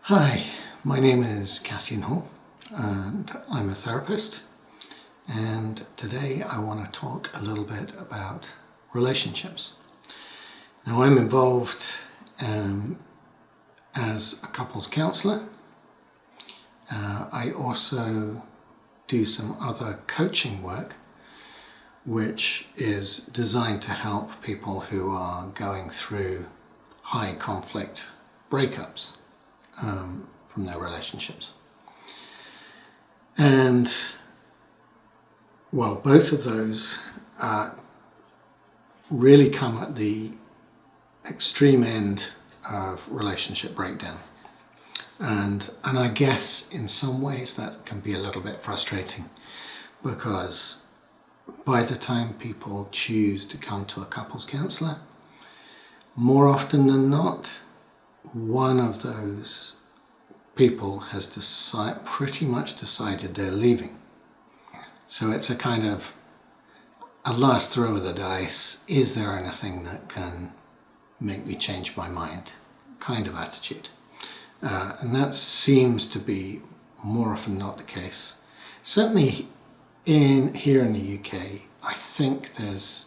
Hi, my name is Cassian Hall and I'm a therapist, and today I want to talk a little bit about relationships. Now I'm involved as a couples counsellor. I also do some other coaching work which is designed to help people who are going through high conflict breakups from their relationships. And well, both of those really come at the extreme end of relationship breakdown. And I guess in some ways that can be a little bit frustrating, because by the time people choose to come to a couples counsellor, more often than not, one of those people has pretty much decided they're leaving. So it's a kind of a last throw of the dice. Is there anything that can make me change my mind kind of attitude. And that seems to be more often not the case. Certainly here in the UK, I think there's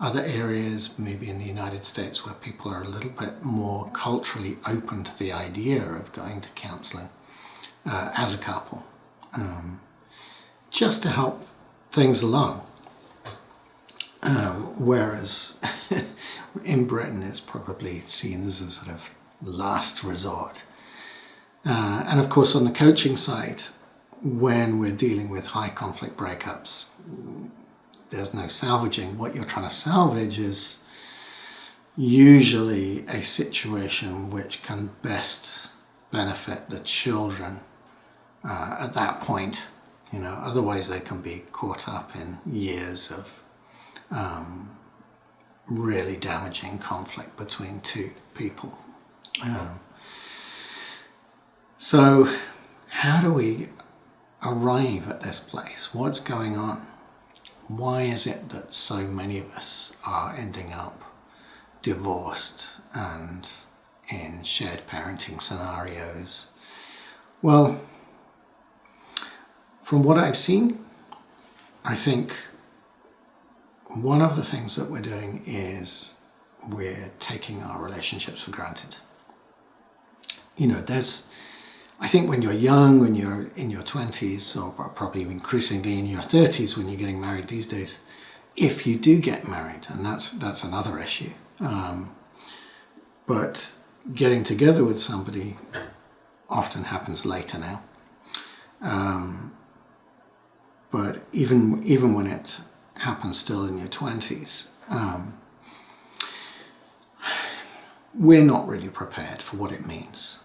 other areas, maybe in the United States, where people are a little bit more culturally open to the idea of going to counselling as a couple, just to help things along. Whereas in Britain it's probably seen as a sort of last resort. And of course on the coaching side, when we're dealing with high conflict breakups, there's no salvaging. What you're trying to salvage is usually a situation which can best benefit the children at that point. Otherwise they can be caught up in years of really damaging conflict between two people. So how do we arrive at this place? What's going on? Why is it that so many of us are ending up divorced and in shared parenting scenarios? Well, from what I've seen, I think one of the things that we're doing is we're taking our relationships for granted. I think when you're young, when you're in your 20s, or probably increasingly in your 30s when you're getting married these days, if you do get married, and that's another issue, but getting together with somebody often happens later now. But even when it happens still in your 20s, we're not really prepared for what it means.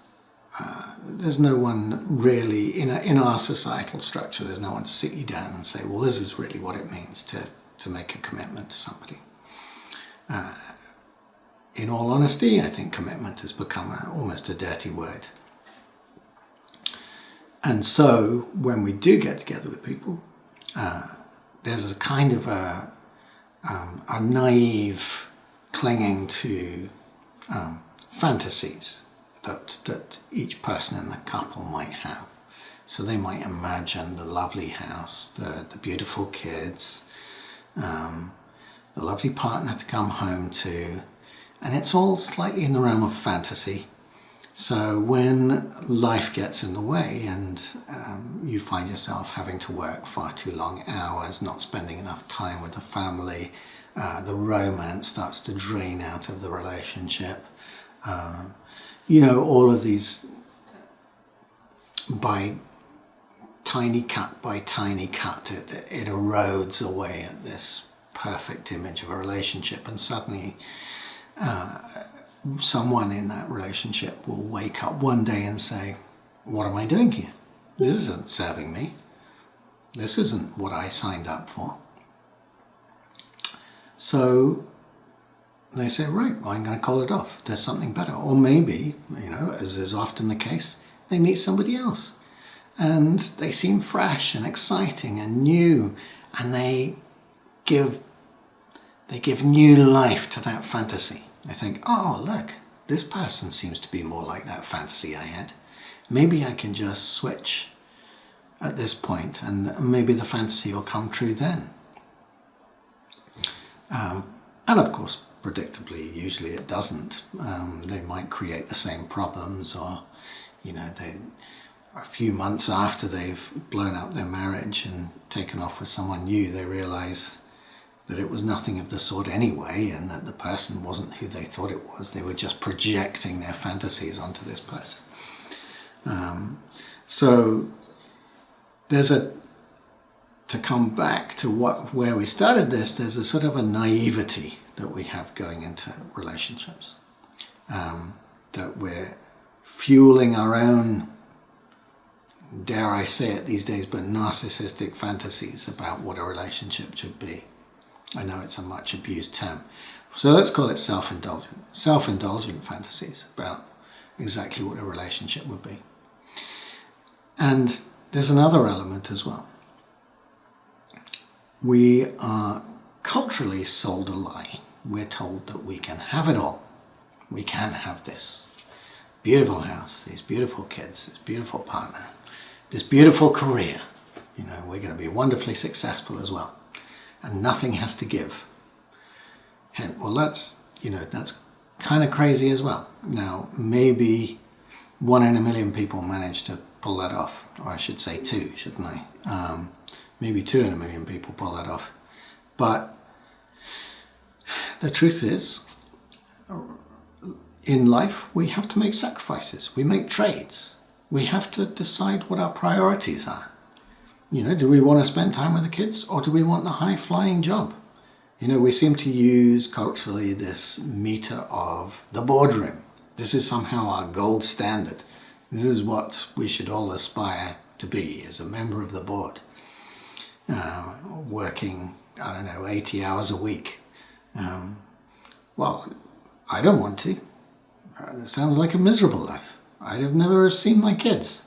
There's no one really, in our societal structure, there's no one to sit you down and say, well, this is really what it means to make a commitment to somebody. In all honesty, I think commitment has become almost a dirty word. And so when we do get together with people, there's a kind of a naive clinging to fantasies that each person in the couple might have. So they might imagine the lovely house, the beautiful kids, the lovely partner to come home to, and it's all slightly in the realm of fantasy. So when life gets in the way and you find yourself having to work far too long hours, not spending enough time with the family, the romance starts to drain out of the relationship. All of these, by tiny cut by tiny cut, it erodes away at this perfect image of a relationship, and suddenly someone in that relationship will wake up one day and say, what am I doing here? This isn't serving me. This isn't what I signed up for. So they say, right, well, I'm going to call it off. There's something better. Or maybe, as is often the case, they meet somebody else and they seem fresh and exciting and new, and they give new life to that fantasy. They think, oh, look, this person seems to be more like that fantasy I had. maybe I can just switch at this point and maybe the fantasy will come true then. And of course, predictably, usually it doesn't. They might create the same problems, or, they a few months after they've blown up their marriage and taken off with someone new, they realize that it was nothing of the sort anyway, and that the person wasn't who they thought it was. They were just projecting their fantasies onto this person. So there's to come back to where we started this, there's a sort of a naivety that we have going into relationships, that we're fueling our own, dare I say it these days, but narcissistic fantasies about what a relationship should be. I know it's a much abused term. So let's call it self-indulgent. Self-indulgent fantasies about exactly what a relationship would be. And there's another element as well. We are culturally sold a lie. We're told that we can have it all. We can have this beautiful house, these beautiful kids, this beautiful partner, this beautiful career. We're going to be wonderfully successful as well. And nothing has to give. Well, that's kind of crazy as well. Now, maybe 1 in a million people manage to pull that off. Or I should say 2, shouldn't I? Maybe 2 in a million people pull that off. But the truth is, in life, we have to make sacrifices. We make trades. We have to decide what our priorities are. Do we want to spend time with the kids, or do we want the high-flying job? We seem to use culturally this meter of the boardroom. This is somehow our gold standard. This is what we should all aspire to be as a member of the board. Working, 80 hours a week. Well, I don't want to. It sounds like a miserable life. I'd have never seen my kids.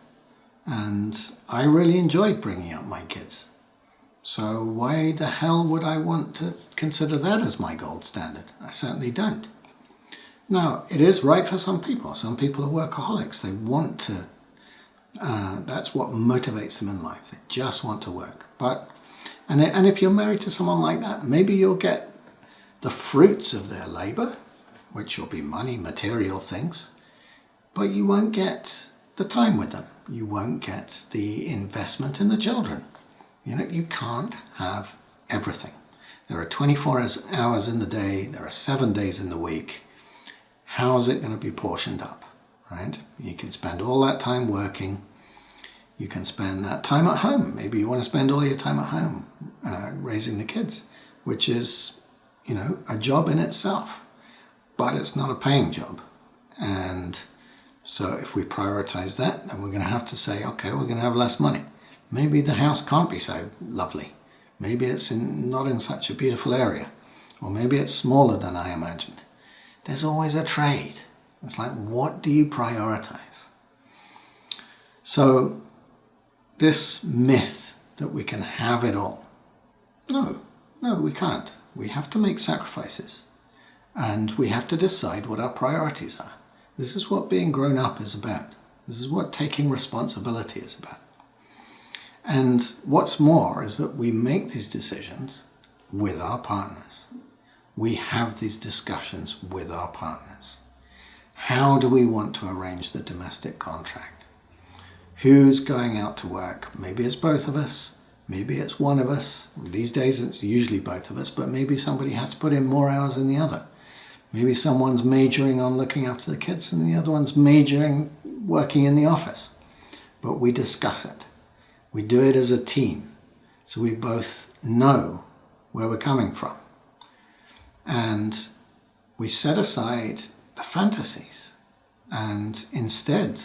And I really enjoyed bringing up my kids. So why the hell would I want to consider that as my gold standard? I certainly don't. Now, it is right for some people. Some people are workaholics. They want to, that's what motivates them in life. They just want to work. And if you're married to someone like that, maybe you'll get the fruits of their labor, which will be money, material things, but you won't get the time with them. You won't get the investment in the children. You can't have everything. There are 24 hours in the day. There are 7 days in the week. How's it going to be portioned up, right? You can spend all that time working. You can spend that time at home. Maybe you want to spend all your time at home raising the kids, which is, a job in itself. But it's not a paying job. And so if we prioritize that, then we're going to have to say, okay, we're going to have less money. Maybe the house can't be so lovely. Maybe it's not in such a beautiful area. Or maybe it's smaller than I imagined. There's always a trade. It's like, what do you prioritize? So this myth that we can have it all. No, we can't. We have to make sacrifices. And we have to decide what our priorities are. This is what being grown up is about. This is what taking responsibility is about. And what's more is that we make these decisions with our partners. We have these discussions with our partners. How do we want to arrange the domestic contract? Who's going out to work? Maybe it's both of us. Maybe it's one of us. These days it's usually both of us, but maybe somebody has to put in more hours than the other. Maybe someone's majoring on looking after the kids and the other one's majoring working in the office. But we discuss it. We do it as a team. So we both know where we're coming from. And we set aside the fantasies. And instead,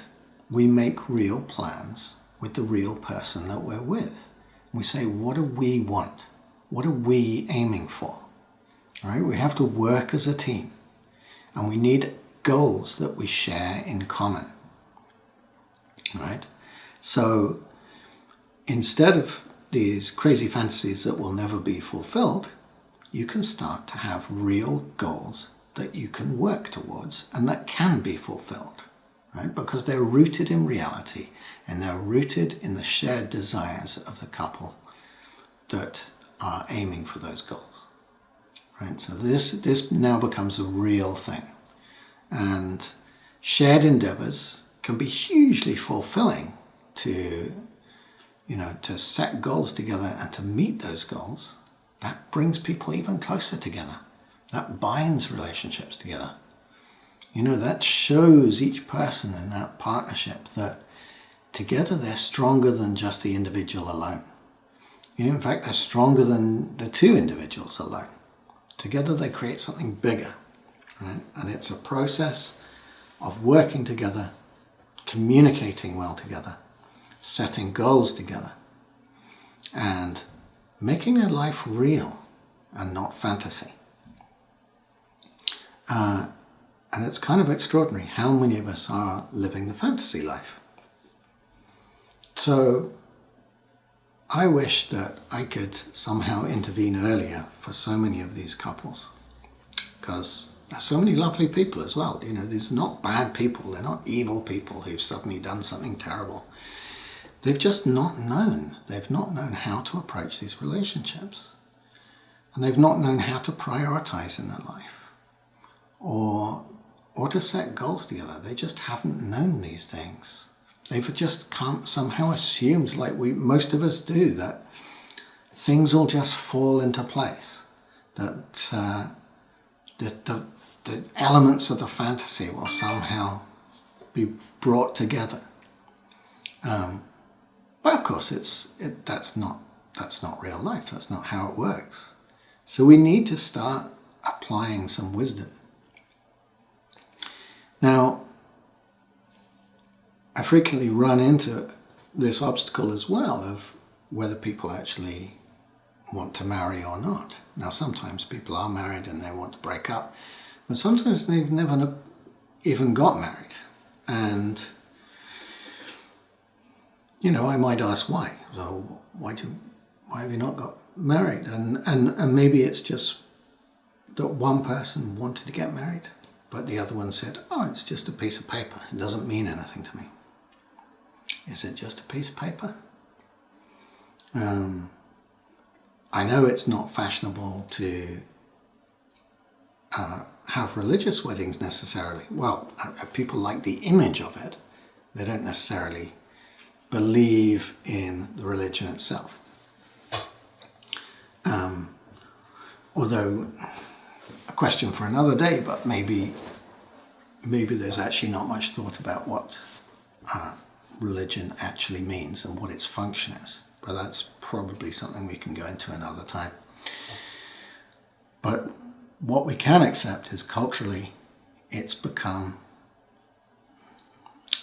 we make real plans with the real person that we're with. We say, what do we want? What are we aiming for? All right? We have to work as a team. And we need goals that we share in common. Right? So instead of these crazy fantasies that will never be fulfilled, you can start to have real goals that you can work towards and that can be fulfilled. right? Because they're rooted in reality and they're rooted in the shared desires of the couple that are aiming for those goals, right? So this now becomes a real thing, and shared endeavors can be hugely fulfilling to set goals together and to meet those goals. That brings people even closer together. That binds relationships together. That shows each person in that partnership that together they're stronger than just the individual alone. In fact, they're stronger than the two individuals alone. Together they create something bigger, right? And it's a process of working together, communicating well together, setting goals together, and making their life real and not fantasy. And it's kind of extraordinary how many of us are living the fantasy life. So I wish that I could somehow intervene earlier for so many of these couples, because there's so many lovely people as well. These are not bad people. They're not evil people who've suddenly done something terrible. They've just not known. They've not known how to approach these relationships. And they've not known how to prioritize in their life or to set goals together. They just haven't known these things. They've just somehow assumed, like most of us do, that things will just fall into place. That the elements of the fantasy will somehow be brought together. But of course, that's not real life. That's not how it works. So we need to start applying some wisdom. Now, I frequently run into this obstacle as well of whether people actually want to marry or not. Now, sometimes people are married and they want to break up, but sometimes they've never even got married. And I might ask why. So why have you not got married? And maybe it's just that one person wanted to get married, but the other one said, "Oh, it's just a piece of paper. It doesn't mean anything to me." Is it just a piece of paper? I know it's not fashionable to have religious weddings necessarily. Well, people like the image of it. They don't necessarily believe in the religion itself. Although, a question for another day, but maybe there's actually not much thought about what religion actually means and what its function is. But that's probably something we can go into another time. But what we can accept is culturally it's become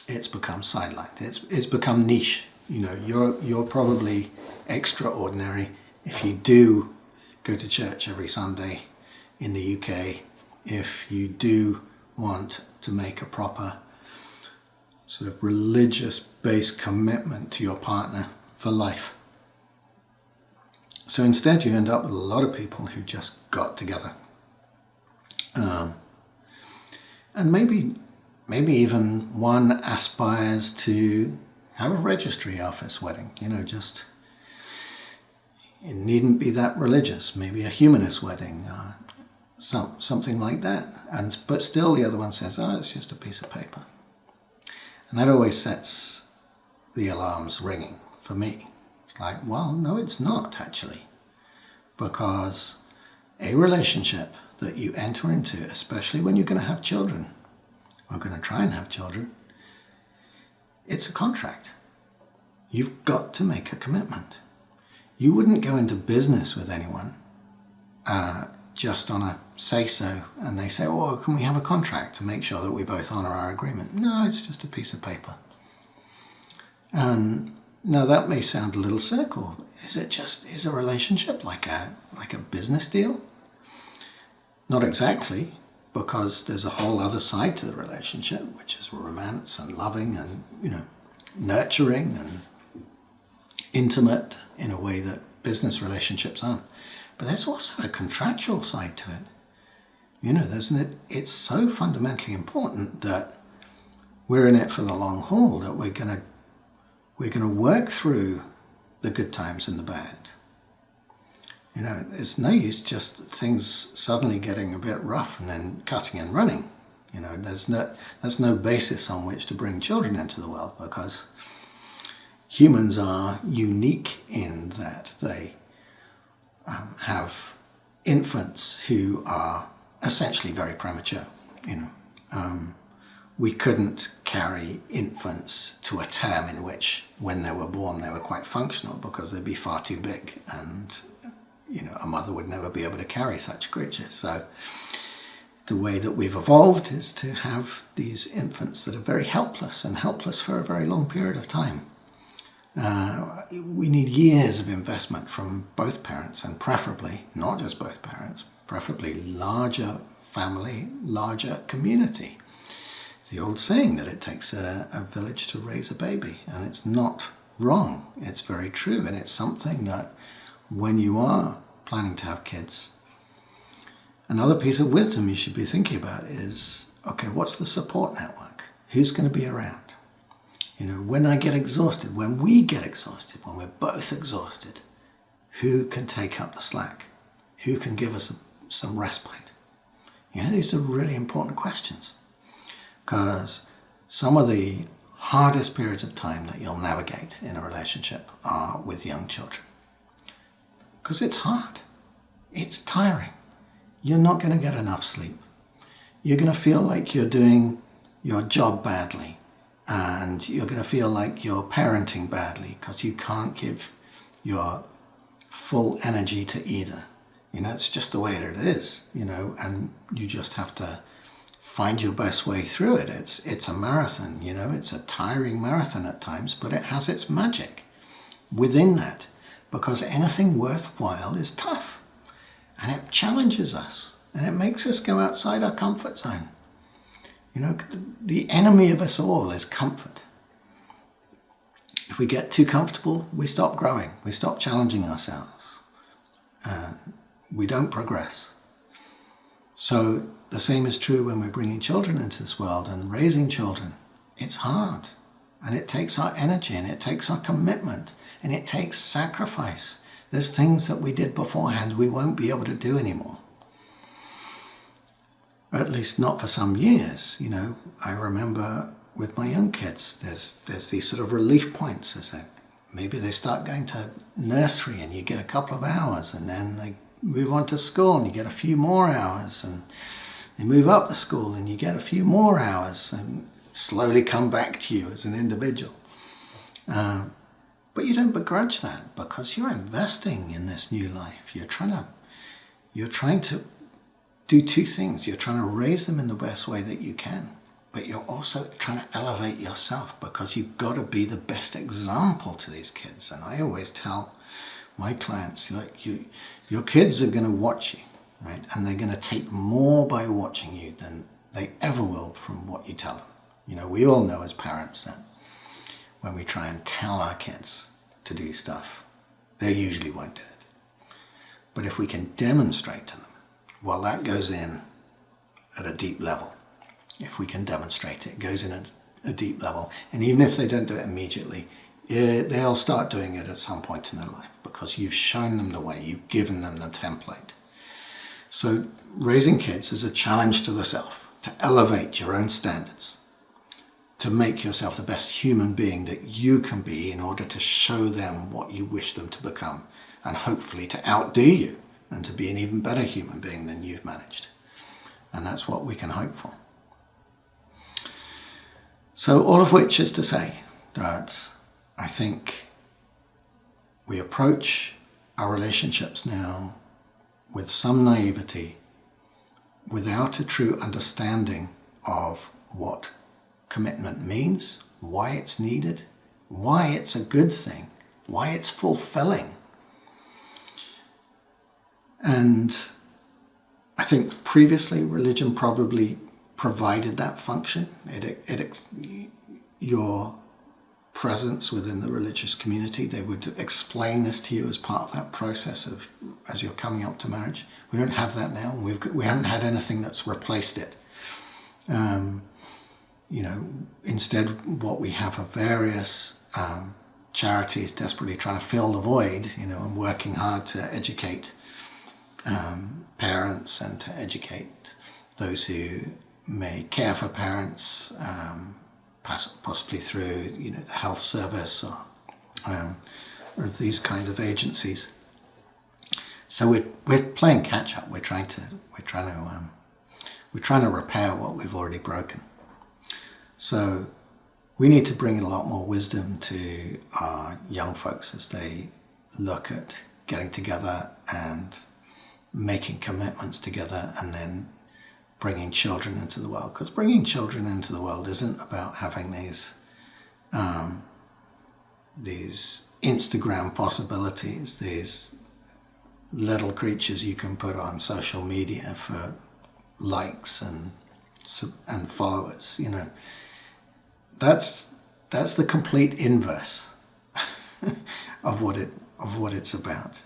sidelined. It's become niche. You're probably extraordinary if you do go to church every Sunday in the UK, if you do want to make a proper sort of religious-based commitment to your partner for life. So instead you end up with a lot of people who just got together. And maybe even one aspires to have a registry office wedding, it needn't be that religious, maybe a humanist wedding, something like that. But still the other one says, "Oh, it's just a piece of paper." And that always sets the alarms ringing for me. It's like, well, no, it's not actually. Because a relationship that you enter into, especially when you're going to have children, or going to try and have children, it's a contract. You've got to make a commitment. You wouldn't go into business with anyone just on a say-so, and they say, "Oh, can we have a contract to make sure that we both honour our agreement?" No, it's just a piece of paper. And now that may sound a little cynical. Is a relationship like a business deal? Not exactly, because there's a whole other side to the relationship, which is romance and loving and nurturing and intimate in a way that business relationships aren't. But there's also a contractual side to it. It's so fundamentally important that we're in it for the long haul, that we're going to work through the good times and the bad. You know, it's no use just things suddenly getting a bit rough and then cutting and running. You know, there's no basis on which to bring children into the world, because humans are unique in that they have infants who are essentially very premature. You know, we couldn't carry infants to a term in which, when they were born, they were quite functional, because they'd be far too big, and you know, a mother would never be able to carry such creatures. So the way that we've evolved is to have these infants that are very helpless, and helpless for a very long period of time. We need years of investment from both parents, and preferably, not just both parents, preferably larger family, larger community. The old saying that it takes a village to raise a baby, and it's not wrong. It's very true, and it's something that when you are planning to have kids, another piece of wisdom you should be thinking about is, okay, what's the support network? Who's going to be around? You know, when I get exhausted, when we get exhausted, when we're both exhausted, who can take up the slack? Who can give us some respite? You know, these are really important questions, because some of the hardest periods of time that you'll navigate in a relationship are with young children. Because it's hard. It's tiring. You're not going to get enough sleep. You're going to feel like you're doing your job badly, and you're going to feel like you're parenting badly because you can't give your full energy to either. You know, it's just the way it is, you know, and you just have to find your best way through it. It's a marathon, you know, it's a tiring marathon at times, but it has its magic within that, because anything worthwhile is tough, and it challenges us, and it makes us go outside our comfort zone. You know, the enemy of us all is comfort. If we get too comfortable, we stop growing, we stop challenging ourselves, we don't progress. So the same is true when we're bringing children into this world and raising children. It's hard, and it takes our energy, and it takes our commitment, and it takes sacrifice. There's things that we did beforehand we won't be able to do anymore. At least not for some years. You know, I remember with my young kids, there's these sort of relief points as maybe they start going to nursery and you get a couple of hours, and then they move on to school and you get a few more hours, and they move up the school and you get a few more hours, and slowly come back to you as an individual. But you don't begrudge that, because you're investing in this new life. You're trying to do two things. You're trying to raise them in the best way that you can, but you're also trying to elevate yourself, because you've got to be the best example to these kids. And I always tell my clients, like, your kids are going to watch you, right? And they're going to take more by watching you than they ever will from what you tell them. You know, we all know as parents that when we try and tell our kids to do stuff, they usually won't do it. But if we can demonstrate to them, well, that goes in at a deep level. If we can demonstrate it, it goes in at a deep level. And even if they don't do it immediately, they'll start doing it at some point in their life, because you've shown them the way, you've given them the template. So raising kids is a challenge to the self, to elevate your own standards, to make yourself the best human being that you can be in order to show them what you wish them to become, and hopefully to outdo you and to be an even better human being than you've managed. And that's what we can hope for. So all of which is to say that I think we approach our relationships now with some naivety, without a true understanding of what commitment means, why it's needed, why it's a good thing, why it's fulfilling. And I think previously religion probably provided that function. Your presence within the religious community, they would explain this to you as part of that process of as you're coming up to marriage. We don't have that now. We haven't had anything that's replaced it. instead what we have are various charities desperately trying to fill the void, and working hard to educate parents and to educate those who may care for parents, possibly through the health service or these kinds of agencies. So we're playing catch up. We're trying to repair what we've already broken. So we need to bring a lot more wisdom to our young folks as they look at getting together and making commitments together, and then bringing children into the world. Because bringing children into the world isn't about having these Instagram possibilities, these little creatures you can put on social media for likes and followers. That's the complete inverse of what it's about.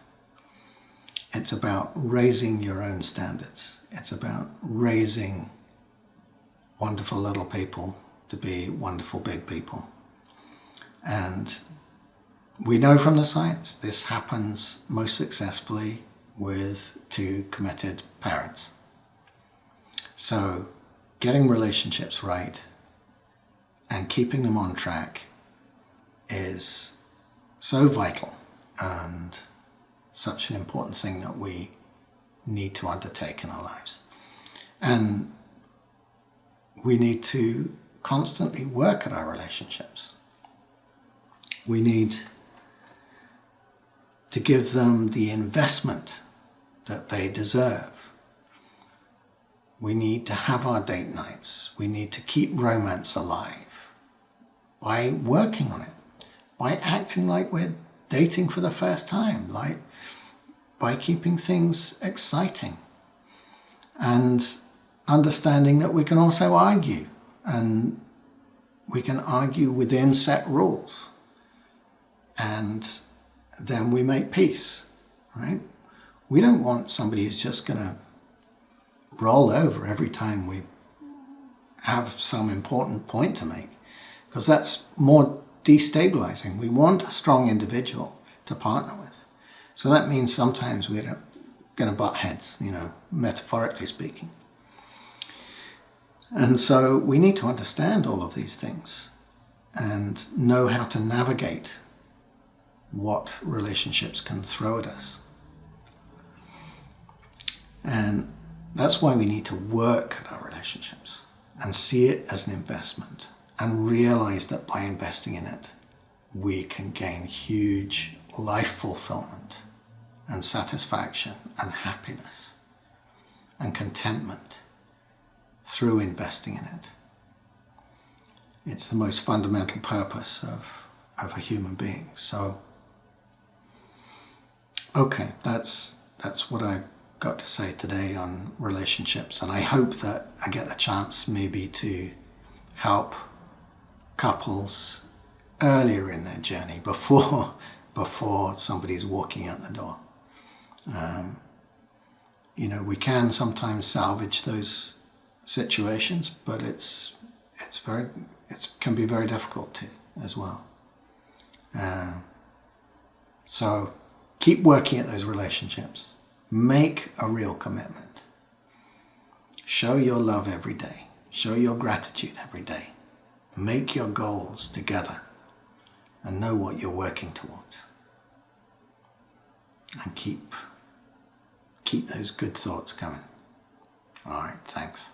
It's about raising your own standards. It's about raising wonderful little people to be wonderful big people. And we know from the science this happens most successfully with two committed parents. So getting relationships right and keeping them on track is so vital and such an important thing that we need to undertake in our lives. And we need to constantly work at our relationships. We need to give them the investment that they deserve. We need to have our date nights. We need to keep romance alive by working on it, by acting like we're dating for the first time, like by keeping things exciting and understanding that we can also argue, and we can argue within set rules, and then we make peace, right? We don't want somebody who's just going to roll over every time we have some important point to make, because that's more destabilizing. We want a strong individual to partner with. So that means sometimes we're going to butt heads, metaphorically speaking. And so we need to understand all of these things and know how to navigate what relationships can throw at us. And that's why we need to work at our relationships and see it as an investment and realize that by investing in it, we can gain huge life fulfillment and satisfaction and happiness and contentment through investing in it. It's the most fundamental purpose of a human being. So, okay, that's what I've got to say today on relationships, and I hope that I get a chance maybe to help couples earlier in their journey before somebody's walking out the door. We can sometimes salvage those situations, but it can be very difficult to as well. So keep working at those relationships. Make a real commitment. Show your love every day. Show your gratitude every day. Make your goals together and know what you're working towards. And keep those good thoughts coming. All right, thanks.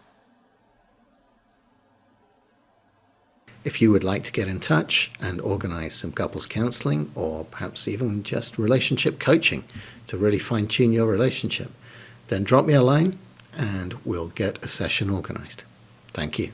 If you would like to get in touch and organize some couples counseling, or perhaps even just relationship coaching to really fine-tune your relationship, then drop me a line and we'll get a session organized. Thank you.